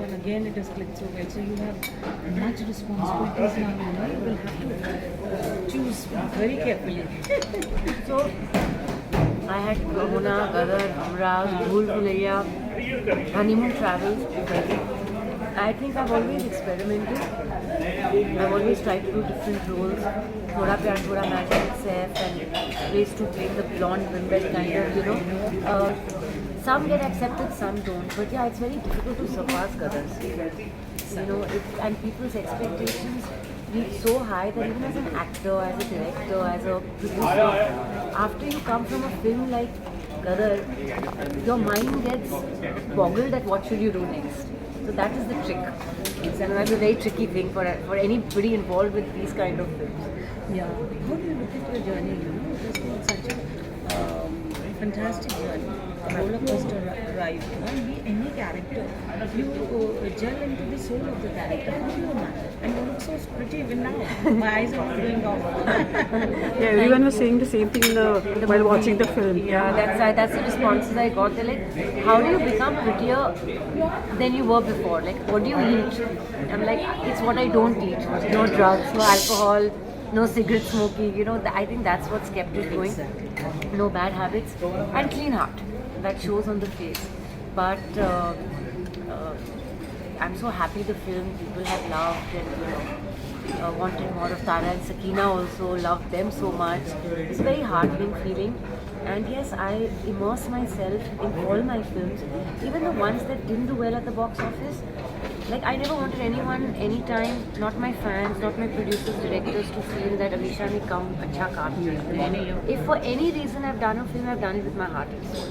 and again it has clicked so well. So you have much responsibilities now, you know. You will have to choose very carefully. So I had Kahuna, Gadar, Amraj, Bhool Bhulaiya, honeymoon travels. I think I've always experimented. I've always tried to do different roles. Thoda Pyar Thoda Magic itself and ways to play the blonde bimble kind of, you know. Some get accepted, some don't. But yeah, it's very difficult to surpass Gadar's. You know, and people's expectations reach so high that even as an actor, as a director, as a producer, after you come from a film like Gadar, your mind gets boggled at what should you do next. So that is the trick. And that's a very tricky thing for anybody involved with these kind of films. Yeah. How do you look at your journey? You know, it has been such a fantastic journey, a roller coaster ride. You know, and be any character, you gel into the soul of the character. How do you manage? And you look so pretty even now. My eyes are going off. Yeah, everyone was saying the same thing while watching the film. Yeah, that's the responses I got. They're like, how do you become prettier than you were before? Like, what do you eat? I'm like, it's what I don't eat. No drugs, no alcohol, no cigarette smoking. You know, I think that's what's kept it going. No bad habits and clean heart. That shows on the face. But I'm so happy the film people have loved and wanted more of. Tara and Sakina also loved them so much. It's a very heartening feeling. And yes, I immerse myself in all my films, even the ones that didn't do well at the box office. Like, I never wanted anyone, anytime, not my fans, not my producers, directors, to feel that Amisha ne kam acha kaam kiya. If for any reason I've done a film, I've done it with my heart and soul.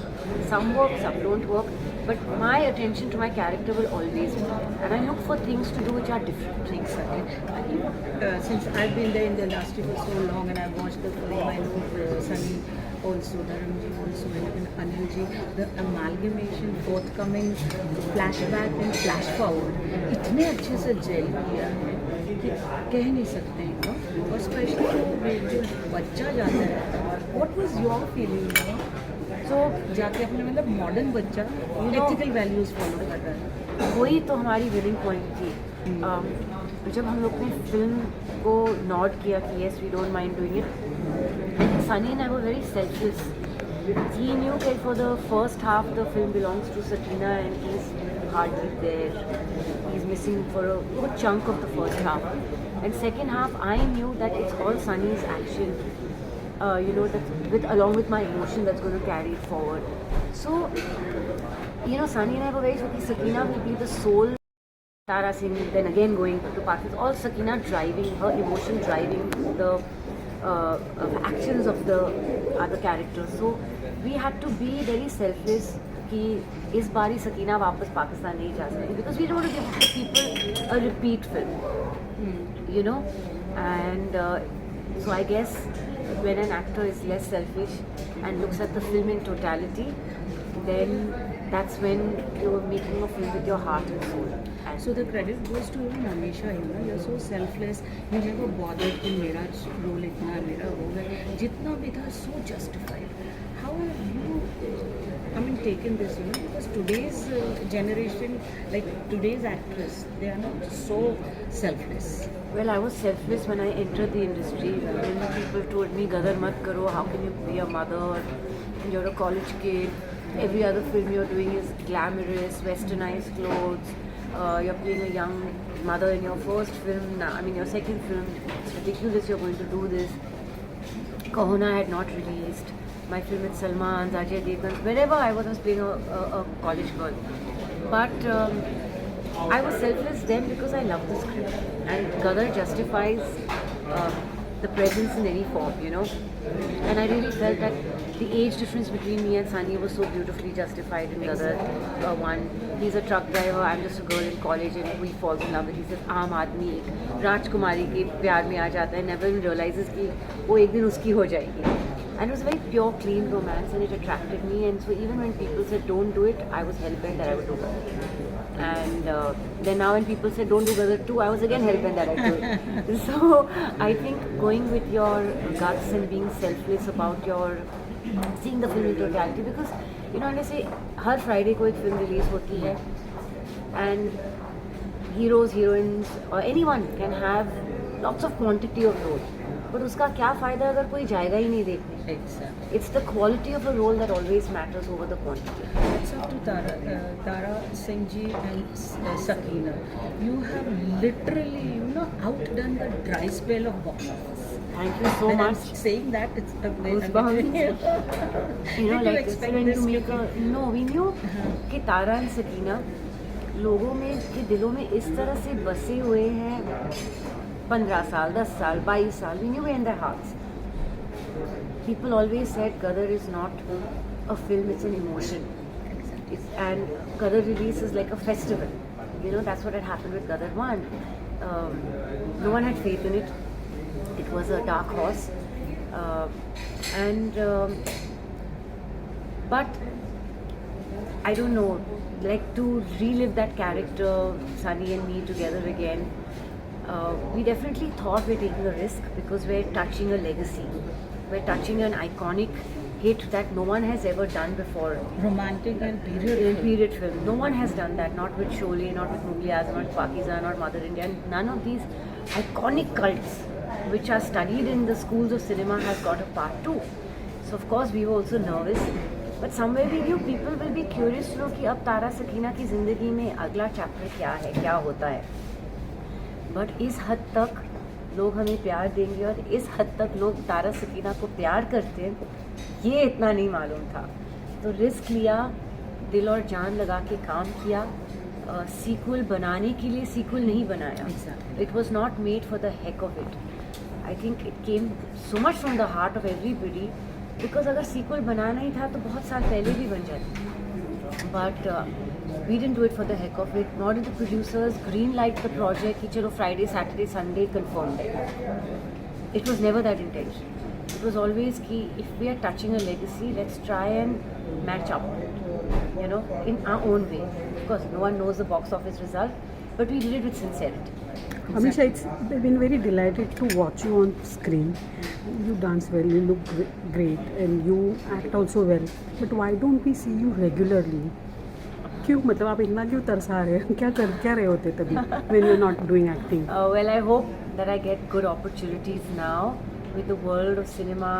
Some work, some don't work, but my attention to my character will always be. And I look for things to do which are different. Exactly. You know, since I've been there in the industry for so long and I've watched the film, I know Sunny also, Dharamji also, and Anilji, the amalgamation, forthcoming flashback and flash forward, इतने अच्छे से jail किया है कि कह नहीं सकते हैं ना. और स्पेशली जो बच्चा जाता है, what was your feeling, you know? So जाके अपने मतलब मॉडर्न बच्चा एथिकल वैल्यूज फॉलो कर रहा है. वही तो हमारी विनिंग पॉइंट थी. जब हम लोग ने फिल्म को नॉट किया कि yes we don't mind doing it, Sunny and I were very selfless. He knew that for the first half the film belongs to Sakina and he's hardly there. He's missing for a good chunk of the first half. And second half I knew that it's all Sunny's action. You know, that along with my emotion that's going to carry it forward. So, you know, Sunny and I were very sure that Sakina will be the soul. Tara Singh, then again going to Pakistan, all Sakina driving, her emotion driving the actions of the other characters. So we had to be very selfless कि इस बारी Sakina वापस पाकिस्तान नहीं जा सकती, because we don't want to give people a repeat film, you know. And so I guess when an actor is less selfish and looks at the film in totality, then that's when you're making a film with your heart and soul. And so the credit goes to even Amisha. You know, you're so selfless. You never bothered कि मेरा role इतना है, मेरा role है. जितना भी था, so justified. How have you, I mean, taken this? You know, because today's generation, like today's actress, they are not so selfless. Well, I was selfless when I entered the industry. When people told me, Gadar mat karo, how can you be a mother? You're a college kid. Every other film you're doing is glamorous, westernized clothes. You're playing a young mother in your first film. I mean, your second film. It's ridiculous you're going to do this. Kahuna had not released. My film with Salman, Ajay Devgan, wherever I was playing a college girl. But I was selfless then because I loved the script. And Gadar justifies the presence in any form, you know. And I really felt that the age difference between me and Sunny was so beautifully justified in Gadar. One, he's a truck driver, I'm just a girl in college and he falls in love with, he says, आम आदमी एक राजकुमारी के प्यार में आ जाता है, never even realizes कि वो एक दिन उसकी हो जाएगी. And it was a very pure, clean romance and it attracted me. And so even when people said don't do it, I was hell-bent that I would do it. And then now when people said don't do Gadar 2, I was again hell-bent that I'd do it. So I think going with your guts and being selfless about your seeing the film in totality, because you know, when I say her Friday को एक film release होती है, and heroes, heroines or anyone can have lots of quantity of role, but उसका क्या फ़ायदा अगर कोई जाएगा ही नहीं देखने. Exactly. It's the quality of a role that always matters over the quantity. That's up to Tara Singh ji and Sakina. You have literally, outdone the dry spell of box office. Thank you so When much. I'm saying that, it's a Goosebumps. You know, Did you like expect when this to to make a no, we knew कि तारा and Sakina लोगों में के दिलों में इस तरह से बसे हुए हैं 15 साल, 10 साल, 22 साल. We knew in their hearts. People always said Gadar is not a film; it's an emotion. And Gadar release is like a festival. You know, that's what had happened with Gadar 1. No one had faith in it. It was a dark horse. But I don't know, like to relive that character, Sunny and me together again, we definitely thought we're taking a risk because we're touching a legacy. We're touching an iconic hit that no one has ever done before. romantic and In period. period film. No one has done that, not with Sholay, not with Mughal Azam, not Pakistan, not Mother India. And none of these iconic cults which are studied in the schools of cinema has got a part 2. So of course we were also nervous. But somewhere we knew people will be curious to know कि अब तारा सकीना की ज़िंदगी में अगला chapter क्या है, क्या होता है. बट इस हद तक लोग हमें प्यार देंगे और इस हद तक लोग तारा सकीना को प्यार करते हैं, ये इतना नहीं मालूम था. तो रिस्क लिया, दिल और जान लगा के काम किया. सीक्वल बनाने के लिए सीक्वल नहीं बनाया. Exactly. It was not made for the heck of it. I think it came so much from the heart of everybody. Because अगर सीक्वल बनाना ही था तो बहुत साल पहले भी बन जाती. But we didn't do it for the heck of it, nor did the producers green light the project कि चलो Friday, Saturday, Sunday confirmed है. It was never that intention. It was always कि if we are touching a legacy, let's try and match up, in our own way. Of course, no one knows the box office result, but we did it with sincerity. Amisha, it's been very delighted to watch you on screen. You dance well, you look great, and you act also well. But why don't we see you regularly? क्यों मतलब आप इतना क्यों तरसा रहे हैं? क्या रहे होते तभी when you're not doing acting? Well, I hope that I get good opportunities now with the world of cinema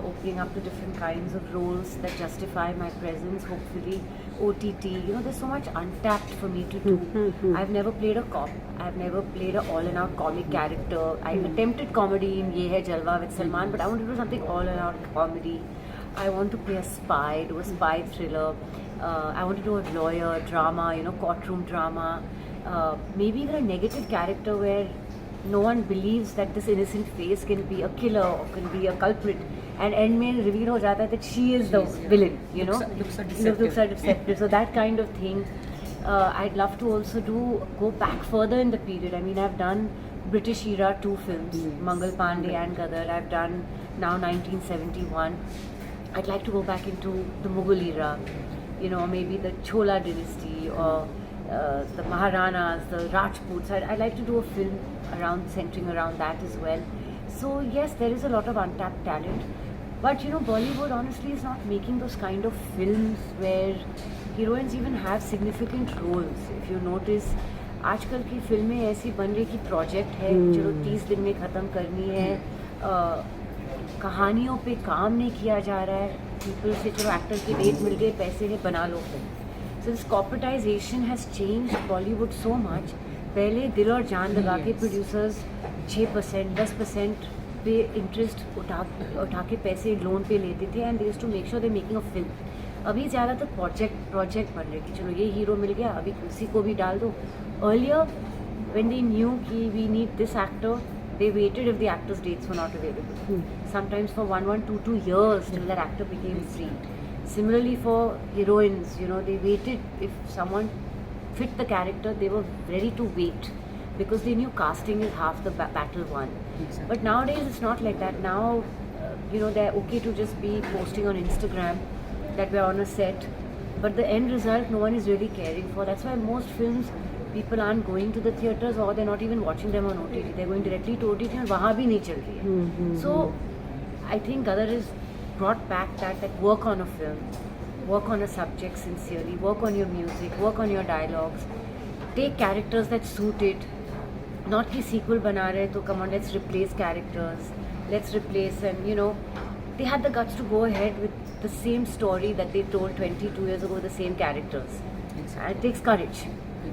opening up to different kinds of roles that justify my presence. Hopefully, OTT. There's so much untapped for me to do. I've never played a cop. I've never played an all-in-out comic character. I attempted comedy in Ye Hai Jalwa with Salman, but I want to do something all-in-out comedy. I want to play a spy, do a spy thriller. I want to do a lawyer drama, courtroom drama. Maybe even a negative character where no one believes that this innocent face can be a killer or can be a culprit. And end mein reveal ho jata hai that she is the villain, Looks are deceptive. Looks are deceptive. So that kind of thing. I'd love to also go back further in the period. I mean, I've done British era 2 films, Mangal Pandey and Gadar. I've done now 1971. I'd like to go back into the Mughal era. Maybe the Chola dynasty or the Maharanas, the Rajputs. I'd like to do a film centering around that as well. So yes, there is a lot of untapped talent. But Bollywood honestly is not making those kind of films where heroines even have significant roles. If you notice, आजकल की फिल्में ऐसी बन रही कि project है, चलो 30 दिन में ख़त्म करनी है. कहानियों पे काम नहीं किया जा रहा है. पीपल से चलो एक्टर की डेट मिल गई, पैसे है, बना लो फिल्म. So this corporatization has change Bollywood so much. पहले दिल और जान लगा के प्रोड्यूसर्स 6%, 10% पे इंटरेस्ट उठा के पैसे लोन पे लेते थे and they used to make sure they making a film. अभी ज़्यादातर प्रोजेक्ट बन रहे कि चलो ये हीरो मिल गया, अभी उसी को भी डाल दो. अर्लियर व्हेन दे न्यू कि we need this actor, they waited if the actor's dates were not available. Sometimes for 2 years till that actor became free. Similarly for heroines, they waited. If someone fit the character, they were ready to wait because they knew casting is half the battle won. Exactly. But nowadays it's not like that. Now, they're okay to just be posting on Instagram that we're on a set. But the end result, no one is really caring for. That's why most films, people aren't going to the theatres or they're not even watching them on OTT. They're going directly to OTT and वहाँ भी नहीं चल रही है. So I think Gadar has brought back that work on a film, work on a subject sincerely, work on your music, work on your dialogues, take characters that suit it. Not कि sequel बना रहे तो come on, let's replace characters, let's replace, and you know, they had the guts to go ahead with the same story that they told 22 years ago with the same characters. And it takes courage,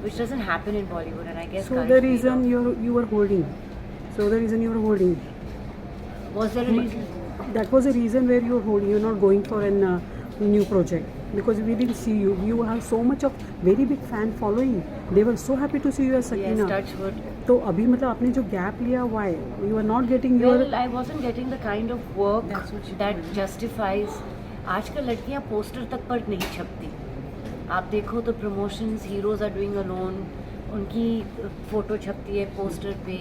which doesn't happen in Bollywood, and I guess So courage the paid reason off. you were holding. So the reason you were holding. Was there a reason? That was the reason where you're holding. You're not going for a new project because we didn't see you. You have so much of very big fan following. They were so happy to see you as Sakina. Yes, touch wood. तो अभी मतलब आपने जो gap लिया, why you are not getting your? Well, I wasn't getting the kind of work That's what she that told me. justifies. आजकल लड़कियां poster तक पर नहीं छपती. आप देखो तो promotions heroes are doing alone, उनकी फोटो छपती है पोस्टर पे,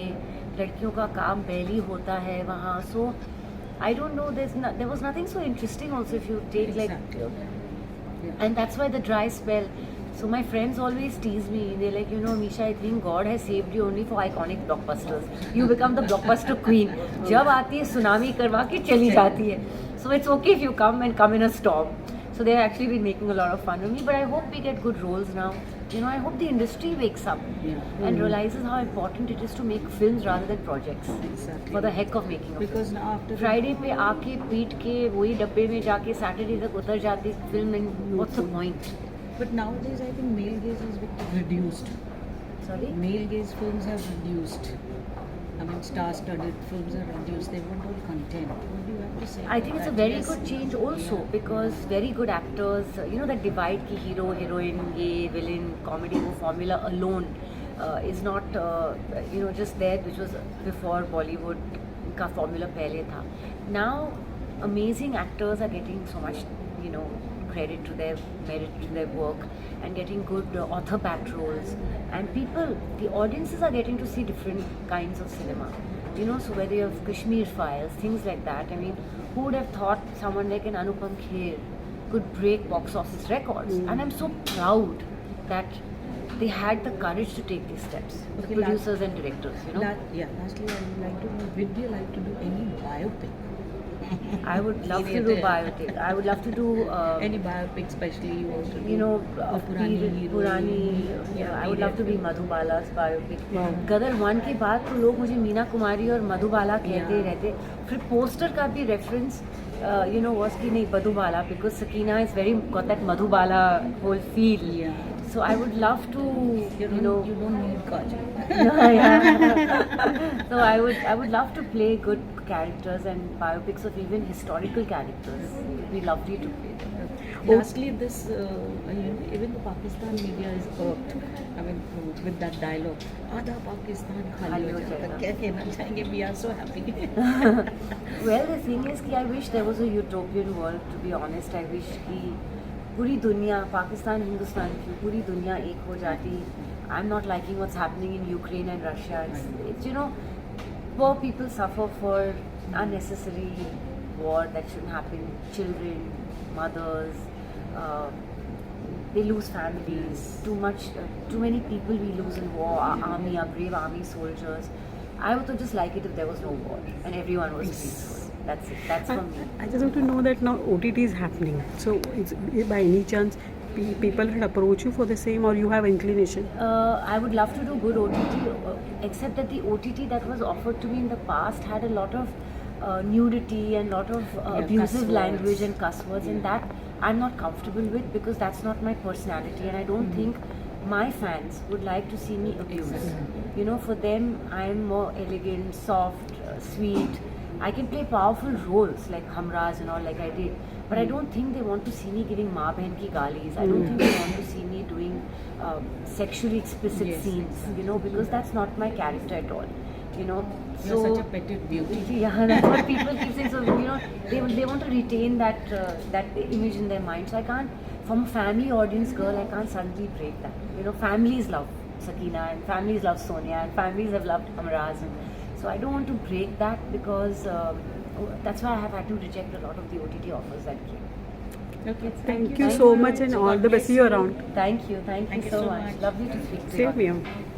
लड़कियों का काम पहले होता है वहाँ. So I don't know, there was nothing so interesting also if you take Exactly. like, and that's why the dry spell. So my friends always tease me. They're like, you know, Amisha, I think God has saved you only for iconic blockbusters. You become the blockbuster queen. जब आती है tsunami करवा के चली जाती है. So it's okay if you come and come in a storm. So they've actually been making a lot of fun of me. But I hope we get good roles now. You know, I hope the industry wakes up and realizes how important it is to make films rather than projects. Exactly. For the heck of making a film. Because now after Friday पे आके पीट के वही डब्बे में जाके Saturday तक उतर जाती film, and what's the point? But nowadays, I think male gaze is bit reduced. Sorry? Male gaze films have reduced. I mean, star-studded films are reduced. They want all content. What do you have to say? I about think it's a that? very Yes. good change also, Yeah. because very good actors, you know, that divide ki hero, heroine, ye villain, comedy, wo formula alone is not, you know, just there, which was before Bollywood ka formula pehle tha. Now, amazing actors are getting so much, you know, credit to their merit, to their work, and getting good author-backed roles. And people, the audiences are getting to see different kinds of cinema. You know, so whether you have Kashmir Files, things like that. I mean, who would have thought someone like an Anupam Kher could break box office records? And I'm so proud that they had the courage to take these steps. The Okay, producers and directors, you know. Lastly, I would like to know, would you like to do any biopic? I would love to do biopic. I would love to do Any biopic, especially you want to do? you know, of Purani hero. Purani, Yeah, I would love to be period. Madhubala's biopic. Wow. गदर 1 के बाद तो लोग मुझे मीना कुमारी और मधुबाला कहते ही Yeah. रहते. फिर poster का भी रेफरेंस you know was कि नहीं Madhubala, because Sakina is very got that Madhubala whole feel. Yeah. So I would love to you know You don't need Kajal. yeah. So I would love to play good characters and biopics of even historical characters. It'd be lovely to play them. Lastly, this even the Pakistan media is irked. I mean, with that dialogue, आधा पाकिस्तान खाली हो जाएगा. क्या कहना चाहेंगे? We are so happy. Well, the thing is कि I wish there was a utopian world. To be honest, I wish कि पूरी दुनिया, पाकिस्तान हिंदुस्तान की पूरी दुनिया एक हो जाती. I'm not liking what's happening in Ukraine and Russia. It's you know, poor people suffer for unnecessary war that shouldn't happen. Children, mothers, they lose families. Too many people we lose in war. Our army, our brave army soldiers. I would just like it if there was no war and everyone was peaceful. That's it. That's for me. I just want to know that now OTT is happening. So, it's, by any chance, people had approached you for the same, or you have inclination? I would love to do good OTT, except that the OTT that was offered to me in the past had a lot of nudity and lot of cuss abusive words. language and cuss words, and that I'm not comfortable with, because that's not my personality, and I don't think my fans would like to see me abused. You know, for them, I'm more elegant, soft, sweet. I can play powerful roles like Hamraz and all, like I did. But I don't think they want to see me giving maa behan ki galis. I don't think they want to see me doing sexually explicit Yes, scenes, you know, because that's not my character at all. You know, You're such a petite beauty. yeah, that's what people keep saying. So you know, they want to retain that that image in their mind. So I can't, from a family audience girl, I can't suddenly break that. You know, families love Sakina and families love Sonia and families have loved Amraz, and so I don't want to break that, because that's why I have had to reject a lot of the OTT offers that came. Okay, Thank you so much, and all the best. See you around. Thank you Thank you so so much. much. Lovely to speak to you. Same here.